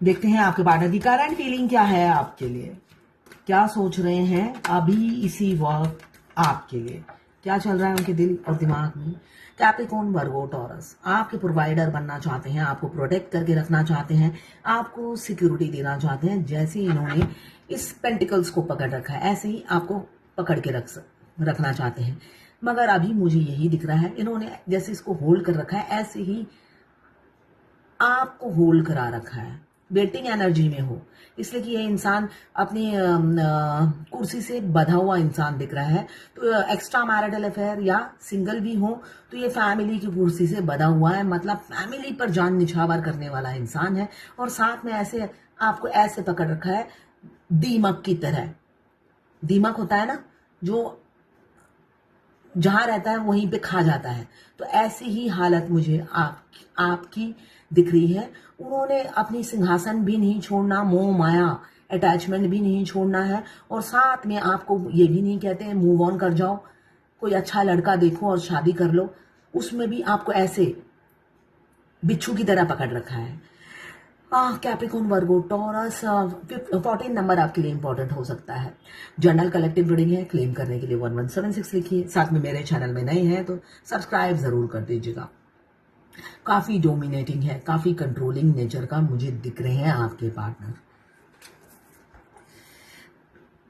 देखते हैं आपके पार्टनर की करंट फीलिंग क्या है आपके लिए, क्या सोच रहे हैं अभी इसी वक्त आपके लिए, क्या चल रहा है उनके दिल और दिमाग में। कैप्रिकॉर्न, वर्गो, टॉरस आपके प्रोवाइडर बनना चाहते हैं, आपको प्रोटेक्ट करके रखना चाहते हैं, आपको सिक्योरिटी देना चाहते हैं। जैसे इन्होंने इस पेंटिकल्स को पकड़ रखा है ऐसे ही आपको पकड़ के रखना चाहते हैं। मगर अभी मुझे यही दिख रहा है, इन्होंने जैसे इसको होल्ड कर रखा है ऐसे ही आपको होल्ड करा रखा है, वेटिंग एनर्जी में हो। इसलिए कि ये इंसान अपनी कुर्सी से बंधा हुआ इंसान दिख रहा है। तो एक्स्ट्रा मैरिटल अफेयर या सिंगल भी हो तो ये फैमिली की कुर्सी से बंधा हुआ है, मतलब फैमिली पर जान निछावर करने वाला इंसान है। और साथ में ऐसे आपको ऐसे पकड़ रखा है दीमक की तरह। दीमक होता है ना जो जहां रहता है वहीं पे खा जाता है, तो ऐसी ही हालत मुझे आपकी दिख रही है। उन्होंने अपनी सिंहासन भी नहीं छोड़ना, मोह माया अटैचमेंट भी नहीं छोड़ना है। और साथ में आपको ये भी नहीं कहते हैं मूव ऑन कर जाओ, कोई अच्छा लड़का देखो और शादी कर लो, उसमें भी आपको ऐसे बिच्छू की तरह पकड़ रखा है। कैप्रिकॉर्न, वर्गो, टॉरस 14 नंबर आपके लिए इंपॉर्टेंट हो सकता है। जनरल कलेक्टिव रीडिंग है, क्लेम करने के लिए 1176 लिखिए। साथ में मेरे चैनल में नए हैं तो सब्सक्राइब जरूर कर दीजिएगा। काफी डोमिनेटिंग है, काफी कंट्रोलिंग नेचर का मुझे दिख रहे हैं आपके पार्टनर।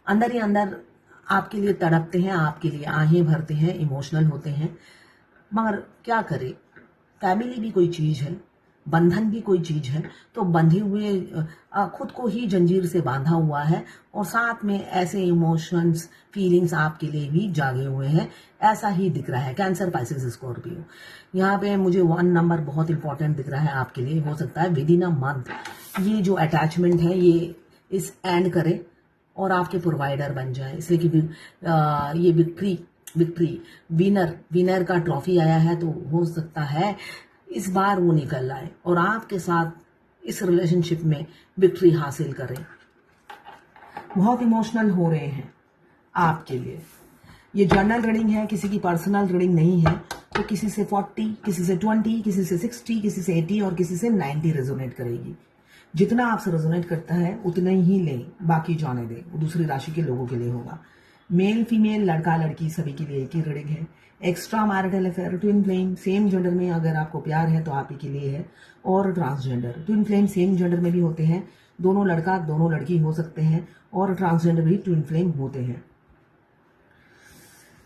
अंदर ही अंदर आपके लिए तड़पते हैं, आपके लिए आहें भरते हैं, इमोशनल होते हैं। मगर क्या करें, फैमिली भी कोई चीज है, बंधन भी कोई चीज है। तो बंधे हुए खुद को ही जंजीर से बांधा हुआ है और साथ में ऐसे इमोशंस फीलिंग्स आपके लिए भी जागे हुए हैं, ऐसा ही दिख रहा है। कैंसर, पाइसेस, स्कॉर्पियो, यहाँ पे मुझे 1 नंबर बहुत इंपॉर्टेंट दिख रहा है आपके लिए। हो सकता है विद इन अ मंथ ये जो अटैचमेंट है ये इस एंड करे और आपके प्रोवाइडर बन जाए। इसलिए कि ये विक्ट्री विनर का ट्रॉफी आया है, तो हो सकता है इस बार वो निकल आए और आपके साथ इस रिलेशनशिप में विक्ट्री हासिल करें। बहुत इमोशनल हो रहे हैं आपके लिए। ये जर्नल रीडिंग है, किसी की पर्सनल रीडिंग नहीं है। तो किसी से 40, किसी से 20, किसी से 60, किसी से 80 और किसी से 90 रेजोनेट करेगी। जितना आपसे रेजोनेट करता है उतना ही लें, बाकी जाने दें, वो दूसरी राशि के लोगों के लिए होगा। मेल फीमेल, लड़का लड़की सभी के लिए एक ही रीडिंग है। Extra marital affair, twin flame, same gender में अगर आपको प्यार है तो आप ही के लिए है। और transgender, twin flame same gender में भी होते हैं, दोनों लड़का दोनों लड़की हो सकते हैं और ट्रांसजेंडर भी ट्विन फ्लेम होते हैं।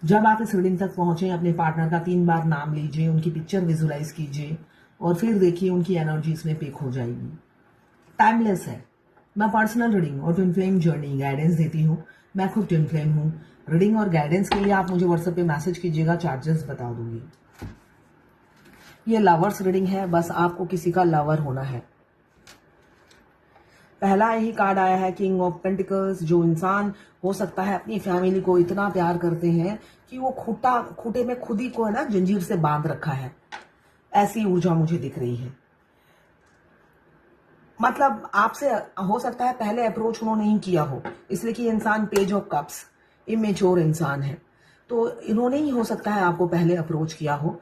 जब आप इस रीडिंग तक पहुंचे अपने पार्टनर का 3 बार नाम लीजिए, उनकी पिक्चर विजुलाइज कीजिए और फिर देखिए उनकी एनर्जी इसमें पिक हो जाएगी। टाइमलेस है। मैं पर्सनल रीडिंग और ट्विन फ्लेम जर्नी गाइडेंस देती हूँ। मैं खुद ट्विन फ्लेम हूँ। रीडिंग और गाइडेंस के लिए आप मुझे व्हाट्सएप पे मैसेज कीजिएगा, चार्जेस बता दूंगी। ये लवर्स रीडिंग है, बस आपको किसी का लवर होना है। पहला यही कार्ड आया है किंग ऑफ पेंटिकल्स। जो इंसान हो सकता है अपनी फैमिली को इतना प्यार करते हैं कि वो खूटे में खुद ही को है ना जंजीर से बांध रखा है, ऐसी ऊर्जा मुझे दिख रही है। मतलब आपसे हो सकता है पहले अप्रोच उन्होंने नहीं किया हो, इसलिए कि इंसान पेज ऑफ कप्स इमेच्योर इंसान है, तो इन्होंने ही हो सकता है आपको पहले अप्रोच किया हो।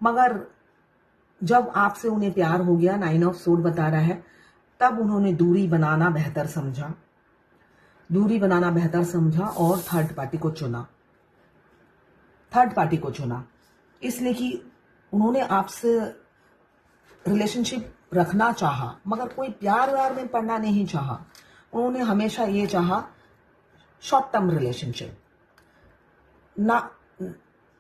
मगर जब आपसे उन्हें प्यार हो गया, 9 ऑफ सोर्ड बता रहा है, तब उन्होंने दूरी बनाना बेहतर समझा और थर्ड पार्टी को चुना। इसलिए कि उन्होंने आपसे रिलेशनशिप रखना चाहा, मगर कोई प्यार व्यार में पड़ना नहीं चाहा। उन्होंने हमेशा ये चाहा शॉर्ट टर्म रिलेशनशिप,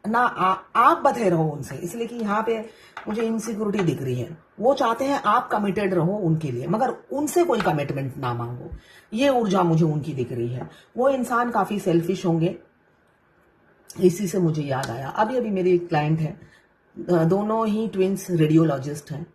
आप बधे रहो उनसे। इसलिए कि यहाँ पे मुझे इनसिक्योरिटी दिख रही है। वो चाहते हैं आप कमिटेड रहो उनके लिए, मगर उनसे कोई कमिटमेंट ना मांगो। ये ऊर्जा मुझे उनकी दिख रही है। वो इंसान काफी सेल्फिश होंगे। इसी से मुझे याद आया, अभी अभी मेरी एक क्लाइंट है, दोनों ही ट्विंस रेडियोलॉजिस्ट हैं।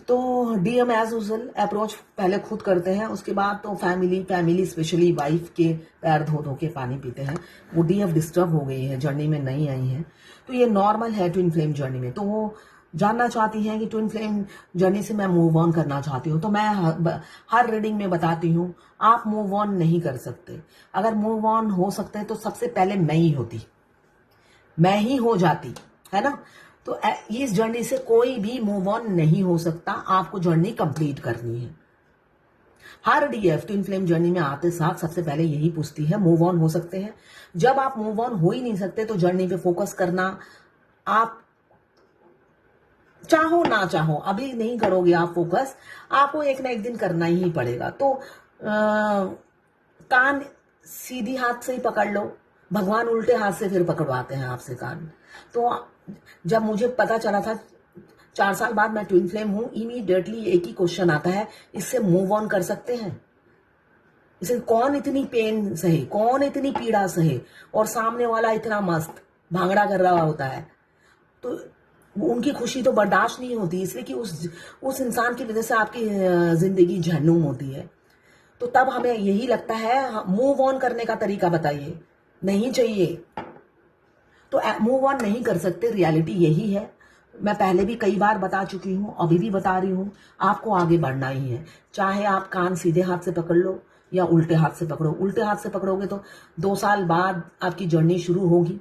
तो डीएम एज यूजुअल अप्रोच पहले खुद करते हैं, उसके बाद तो फैमिली स्पेशली वाइफ के पैर धो धो के पानी पीते हैं। वो डीएफ डिस्टर्ब हो गई है, जर्नी में नहीं आई है, तो ये नॉर्मल है ट्विन फ्लेम जर्नी में। तो वो जानना चाहती हैं कि ट्विन फ्लेम जर्नी से मैं मूव ऑन करना चाहती हूँ। तो मैं हर रीडिंग में बताती हूँ आप मूव ऑन नहीं कर सकते। अगर मूव ऑन हो सकते तो सबसे पहले मैं ही हो जाती, है ना। तो इस जर्नी से कोई भी मूव ऑन नहीं हो सकता, आपको जर्नी कंप्लीट करनी है। हर डीएफ ट्विन फ्लेम जर्नी में आते साथ सबसे पहले यही पूछती है, मूव ऑन हो सकते हैं? जब आप मूव ऑन हो ही नहीं सकते तो जर्नी पे फोकस करना, आप चाहो ना चाहो अभी नहीं करोगे आप फोकस, आपको एक ना एक दिन करना ही पड़ेगा। तो कान सीधी हाथ से ही पकड़ लो, भगवान उल्टे हाथ से फिर पकड़वाते हैं आपसे कान। तो जब मुझे पता चला था 4 साल बाद मैं ट्विन फ्लेम हूं, इमीडिएटली एक ही क्वेश्चन आता है, इससे मूव ऑन कर सकते हैं? इसे कौन इतनी पेन सहे, कौन इतनी पीड़ा सहे, और सामने वाला इतना मस्त भांगड़ा कर रहा होता है, तो उनकी खुशी तो बर्दाश्त नहीं होती, इसलिए कि उस इंसान की वजह से आपकी जिंदगी जहन्नुम होती है। तो तब हमें यही लगता है, मूव ऑन करने का तरीका बताइए, नहीं चाहिए तो मूव ऑन नहीं कर सकते। रियलिटी यही है, मैं पहले भी कई बार बता चुकी हूं, अभी भी बता रही हूं, आपको आगे बढ़ना ही है। चाहे आप कान सीधे हाथ से पकड़ लो या उल्टे हाथ से पकड़ो। उल्टे हाथ से पकड़ोगे तो 2 साल बाद आपकी जर्नी शुरू होगी,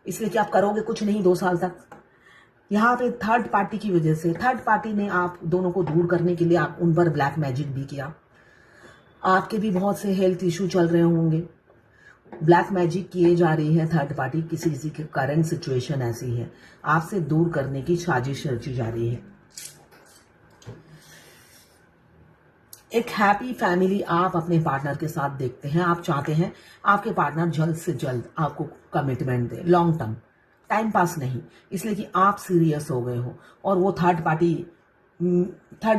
इसलिए कि आप करोगे कुछ नहीं 2 साल तक। यहाँ पे थर्ड पार्टी की वजह से, थर्ड पार्टी ने आप दोनों को दूर करने के लिए आप उन पर ब्लैक मैजिक भी किया। आपके भी बहुत से हेल्थ इशू चल रहे होंगे, ब्लैक मैजिक किए जा रही है थर्ड पार्टी, किसी किसी की करंट सिचुएशन ऐसी है, आपसे दूर करने की साजिश रची जा रही है। एक हैप्पी फैमिली आप अपने पार्टनर के साथ देखते हैं, आप चाहते हैं आपके पार्टनर जल्द से जल्द आपको कमिटमेंट दे, लॉन्ग टर्म, टाइम पास नहीं, इसलिए कि आप सीरियस हो गए हो और वो थर्ड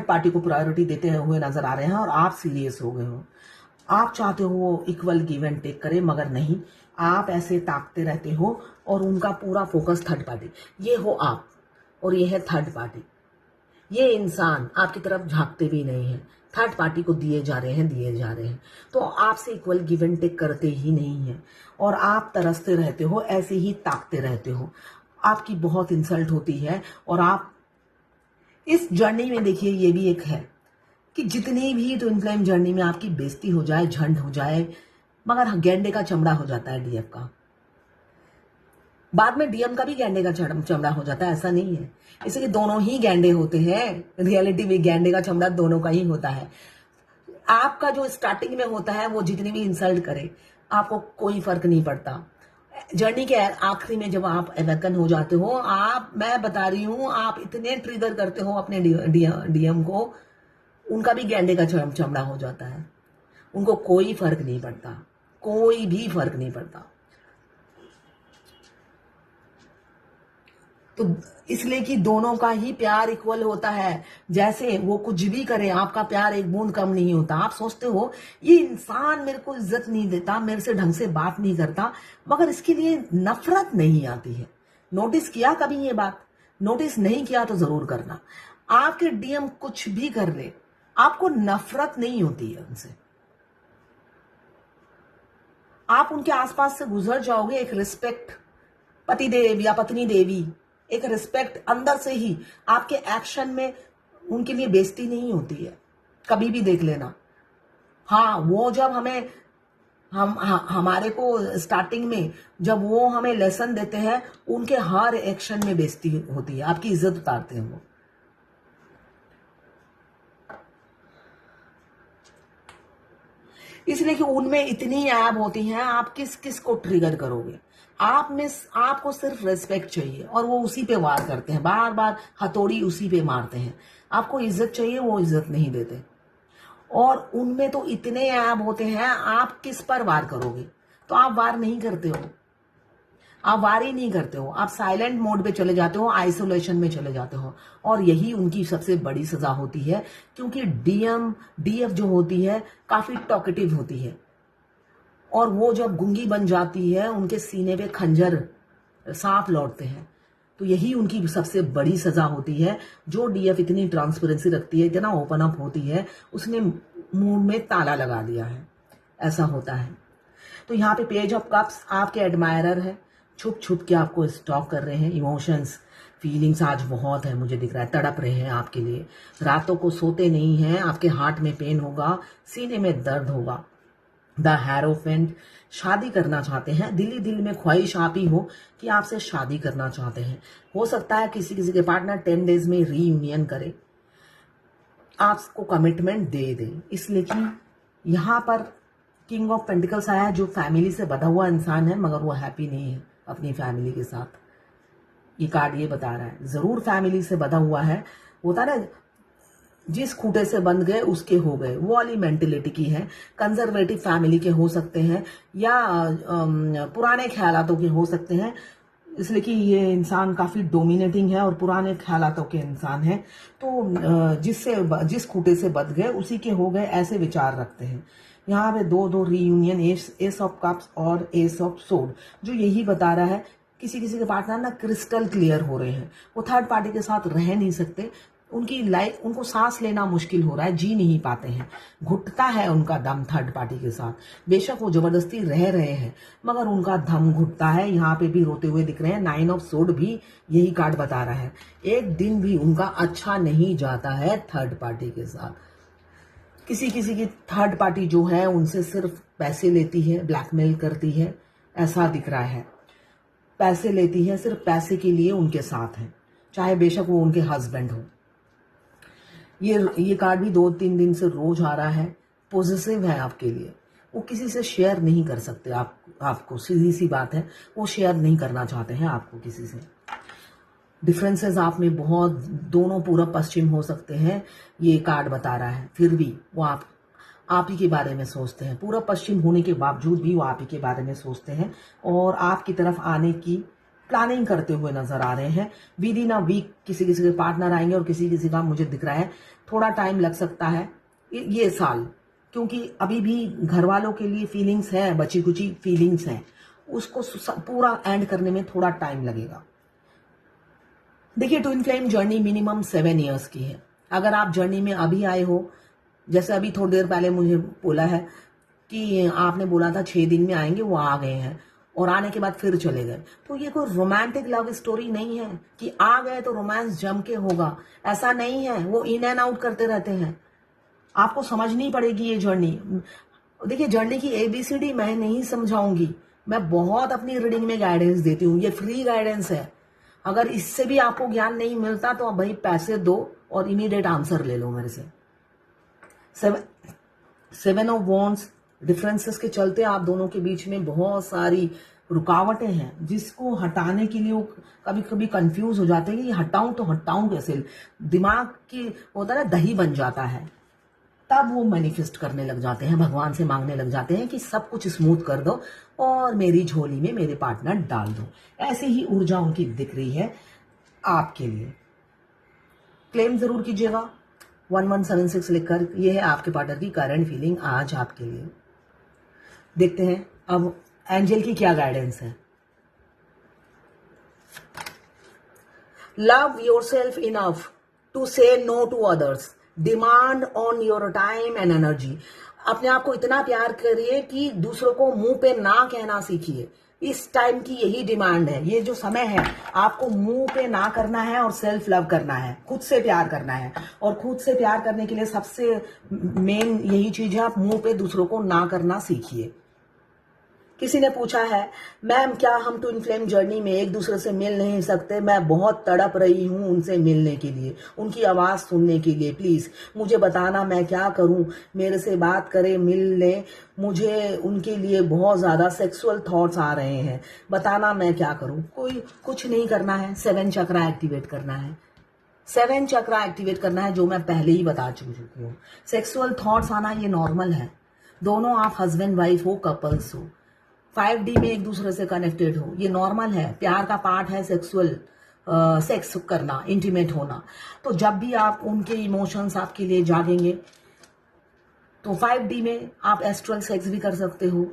पार्टी को प्रायोरिटी देते हुए नजर आ रहे हैं और आप सीरियस हो गए हो। आप चाहते हो वो इक्वल गिव एंड टेक करे, मगर नहीं, आप ऐसे ताकते रहते हो और उनका पूरा फोकस थर्ड पार्टी। ये हो आप और ये है थर्ड पार्टी। ये इंसान आपकी तरफ झांकते भी नहीं है, थर्ड पार्टी को दिए जा रहे हैं, तो आपसे इक्वल गिव एंड टेक करते ही नहीं है और आप तरसते रहते हो, ऐसे ही ताकते रहते हो। आपकी बहुत इंसल्ट होती है और आप इस जर्नी में, देखिए ये भी एक है कि जितनी भी ट्विन फ्लेम जर्नी में आपकी बेइज्जती हो जाए, झंड हो जाए, मगर गेंडे का चमड़ा हो जाता है डीएफ का। बाद में डीएम का भी गैंडे का चमड़ा हो जाता है, ऐसा नहीं है, इसलिए दोनों ही गैंडे होते हैं। रियलिटी में गैंडे का चमड़ा दोनों का ही होता है। आपका जो स्टार्टिंग में होता है, वो जितनी भी इंसल्ट करे आपको कोई फर्क नहीं पड़ता। जर्नी के आखिरी में जब आप अवेकन हो जाते हो, मैं बता रही हूं, आप इतने ट्रिगर करते हो अपने डीएम को, उनका भी गैंडे का चमड़ा हो जाता है, उनको कोई फर्क नहीं पड़ता, कोई भी फर्क नहीं पड़ता। तो इसलिए कि दोनों का ही प्यार इक्वल होता है, जैसे वो कुछ भी करे आपका प्यार एक बूंद कम नहीं होता। आप सोचते हो ये इंसान मेरे को इज्जत नहीं देता, मेरे से ढंग से बात नहीं करता, मगर इसके लिए नफरत नहीं आती है। नोटिस किया कभी ये बात? नोटिस नहीं किया तो जरूर करना। आपके डीएम कुछ भी कर ले, आपको नफरत नहीं होती है उनसे। आप उनके आसपास से गुजर जाओगे, एक रिस्पेक्ट, पति देव या पत्नी देवी, एक रिस्पेक्ट अंदर से ही, आपके एक्शन में उनके लिए बेइज्जती नहीं होती है, कभी भी देख लेना। हाँ, वो जब हमारे को स्टार्टिंग में जब वो हमें लेसन देते हैं, उनके हर एक्शन में बेइज्जती होती है, आपकी इज्जत उतारते हैं वो। इसलिए कि उनमें इतनी ऐब होती हैं, आप किस किस को ट्रिगर करोगे? आपको सिर्फ रेस्पेक्ट चाहिए और वो उसी पे वार करते हैं, बार बार हथौड़ी उसी पे मारते हैं। आपको इज्जत चाहिए, वो इज्जत नहीं देते। और उनमें तो इतने ऐब होते हैं, आप किस पर वार करोगे? तो आप वार नहीं करते हो, आप वार ही नहीं करते हो, आप साइलेंट मोड पे चले जाते हो, आइसोलेशन में चले जाते हो। और यही उनकी सबसे बड़ी सजा होती है, क्योंकि डीएफ जो होती है काफी टॉकेटिव होती है, और वो जब गूंगी बन जाती है, उनके सीने पे खंजर सांप लौटते हैं। तो यही उनकी सबसे बड़ी सजा होती है। जो डीएफ इतनी ट्रांसपेरेंसी रखती है, इतना ओपन अप होती है, उसने मुंह में ताला लगा दिया है, ऐसा होता है। तो यहाँ पे पेज ऑफ कप्स आपके एडमायरर है, छुप छुप के आपको स्टॉक कर रहे हैं। इमोशंस, फीलिंग्स आज बहुत है, मुझे दिख रहा है, तड़प रहे हैं आपके लिए। रातों को सोते नहीं हैं, आपके हार्ट में पेन होगा, सीने में दर्द होगा, द हेरोफेंट शादी करना चाहते हैं, दिली दिल में ख्वाहिश आप ही हो कि आपसे शादी करना चाहते हैं। हो सकता है किसी किसी के पार्टनर 10 डेज में रीयूनियन करे, आपको कमिटमेंट दे दे, इसलिए कि यहाँ पर किंग ऑफ पेंटिकल्स आया है, जो फैमिली से बंधा हुआ इंसान है मगर वो हैप्पी नहीं है अपनी फैमिली के साथ। ये कार्ड ये बता रहा है जरूर फैमिली से बंधा हुआ है, होता ना जिस खूटे से बंध गए उसके हो गए, वो वाली मेंटेलिटी की है। कंजर्वेटिव फैमिली के हो सकते हैं या पुराने ख्यालातों के हो सकते हैं, इसलिए कि ये इंसान काफी डोमिनेटिंग है और पुराने ख्यालातों के इंसान है। तो जिस खूटे से बंध गए उसी के हो गए, ऐसे विचार रखते हैं। यहाँ पे दो रीयूनियन, एस ऑफ कप्स और एस ऑफ सोड, जो यही बता रहा है किसी किसी के पार्टनर ना क्रिस्टल क्लियर हो रहे हैं, वो थर्ड पार्टी के साथ रह नहीं सकते, उनकी लाइफ, उनको सांस लेना मुश्किल हो रहा है, जी नहीं पाते हैं, घुटता है उनका दम थर्ड पार्टी के साथ। बेशक वो जबरदस्ती रह रहे हैं मगर उनका दम घुटता है। यहाँ पे भी रोते हुए दिख रहे हैं। 9 ऑफ सोड भी यही कार्ड बता रहा है, एक दिन भी उनका अच्छा नहीं जाता है थर्ड पार्टी के साथ। किसी किसी की थर्ड पार्टी जो है उनसे सिर्फ पैसे लेती है, ब्लैकमेल करती है, ऐसा दिख रहा है। पैसे लेती है, सिर्फ पैसे के लिए उनके साथ है, चाहे बेशक वो उनके हस्बैंड हो। ये कार्ड भी 2-3 दिन से रोज आ रहा है। पॉजिटिव है आपके लिए, वो किसी से शेयर नहीं कर सकते आपको, सीधी सी बात है, वो शेयर नहीं करना चाहते हैं आपको किसी से। डिफरेंसेस आप में बहुत, दोनों पूरब पश्चिम हो सकते हैं, ये कार्ड बता रहा है। फिर भी वो आप ही के बारे में सोचते हैं, पूरब पश्चिम होने के बावजूद भी वो आप ही के बारे में सोचते हैं और आपकी तरफ आने की प्लानिंग करते हुए नजर आ रहे हैं। विद इन अ वीक किसी किसी के पार्टनर आएंगे और किसी किसी का मुझे दिख रहा है थोड़ा टाइम लग सकता है ये साल, क्योंकि अभी भी घर वालों के लिए फीलिंग्स है, बची कुची फीलिंग्स हैं, उसको पूरा एंड करने में थोड़ा टाइम लगेगा। देखिए, twin flame journey minimum 7 years की है। अगर आप जर्नी में अभी आए हो, जैसे अभी थोड़ी देर पहले मुझे बोला है कि आपने बोला था 6 दिन में आएंगे, वो आ गए हैं और आने के बाद फिर चले गए, तो ये कोई रोमांटिक लव स्टोरी नहीं है कि आ गए तो रोमांस जम के होगा, ऐसा नहीं है। वो इन एंड आउट करते रहते हैं, आपको समझनी पड़ेगी ये जर्नी। देखिए, जर्नी की ABCD मैं नहीं समझाऊंगी, मैं बहुत अपनी रीडिंग में गाइडेंस देती हूँ, ये फ्री गाइडेंस है। अगर इससे भी आपको ज्ञान नहीं मिलता तो भाई पैसे दो और इमीडिएट आंसर ले लो मेरे से। 7 ऑफ वॉन्ड्स, डिफरेंसेस के चलते आप दोनों के बीच में बहुत सारी रुकावटें हैं, जिसको हटाने के लिए वो कभी कभी कंफ्यूज हो जाते हैं कि हटाऊं तो हटाऊं कैसे, दिमाग की होता है ना दही बन जाता है, तब वो मैनिफेस्ट करने लग जाते हैं, भगवान से मांगने लग जाते हैं कि सब कुछ स्मूथ कर दो और मेरी झोली में मेरे पार्टनर डाल दो। ऐसी ही ऊर्जा उनकी दिख रही है आपके लिए। क्लेम जरूर कीजिएगा 1176 लिखकर। यह है आपके पार्टनर की करंट फीलिंग आज आपके लिए। देखते हैं अब एंजल की क्या गाइडेंस है। Love yourself enough to say no to others, demand on your time and energy. अपने आप को इतना प्यार करिए कि दूसरों को मुंह पे ना कहना सीखिए। इस टाइम की यही डिमांड है, ये जो समय है आपको मुंह पे ना करना है और सेल्फ लव करना है, खुद से प्यार करना है। और खुद से प्यार करने के लिए सबसे मेन यही चीज है, आप मुंह पे दूसरों को ना करना सीखिए। किसी ने पूछा है, मैम क्या हम ट्विन फ्लेम जर्नी में एक दूसरे से मिल नहीं सकते? मैं बहुत तड़प रही हूँ उनसे मिलने के लिए, उनकी आवाज सुनने के लिए, प्लीज मुझे बताना मैं क्या करूँ, मेरे से बात करें, मिल लें, मुझे उनके लिए बहुत ज्यादा सेक्सुअल थॉट्स आ रहे हैं, बताना मैं क्या करूँ। कोई कुछ नहीं करना है, 7 चक्रा एक्टिवेट करना है। 7 चक्रा एक्टिवेट करना है, जो मैं पहले ही बता चुकी हूँ। सेक्सुअल थॉट्स आना ये नॉर्मल है, दोनों आप हस्बैंड वाइफ हो, कपल्स हो, 5D में एक दूसरे से कनेक्टेड हो, ये नॉर्मल है। प्यार का पार्ट है सेक्सुअल सेक्स करना, इंटीमेट होना। तो जब भी आप उनके इमोशंस आपके लिए जागेंगे तो 5D में आप एस्ट्रल सेक्स भी कर सकते हो,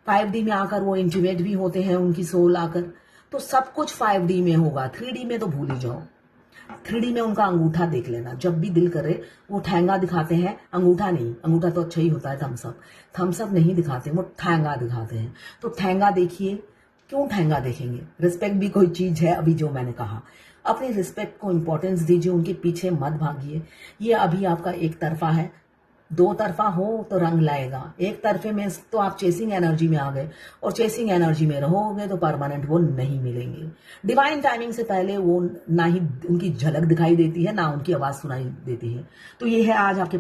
5D में आकर वो इंटीमेट भी होते हैं, उनकी सोल आकर, तो सब कुछ 5D में होगा। 3D में तो भूल ही जाओ। 3D में उनका अंगूठा देख लेना, जब भी दिल करे वो ठेंगा दिखाते हैं, अंगूठा नहीं, अंगूठा तो अच्छा ही होता है, थम्सअप नहीं दिखाते, वो ठेंगा दिखाते हैं। तो ठेंगा देखिए। क्यों ठेंगा देखेंगे? रिस्पेक्ट भी कोई चीज है, अभी जो मैंने कहा, अपनी रिस्पेक्ट को इंपॉर्टेंस दीजिए, उनके पीछे मत भागिए। ये अभी आपका एक तरफा है, दो तरफा हो तो रंग लाएगा, एक तरफे में तो आप चेसिंग एनर्जी में आ गए और चेसिंग एनर्जी में रहोगे तो परमानेंट वो नहीं मिलेंगे। डिवाइन टाइमिंग से पहले वो ना ही उनकी झलक दिखाई देती है, ना उनकी आवाज सुनाई देती है। तो ये है आज आपके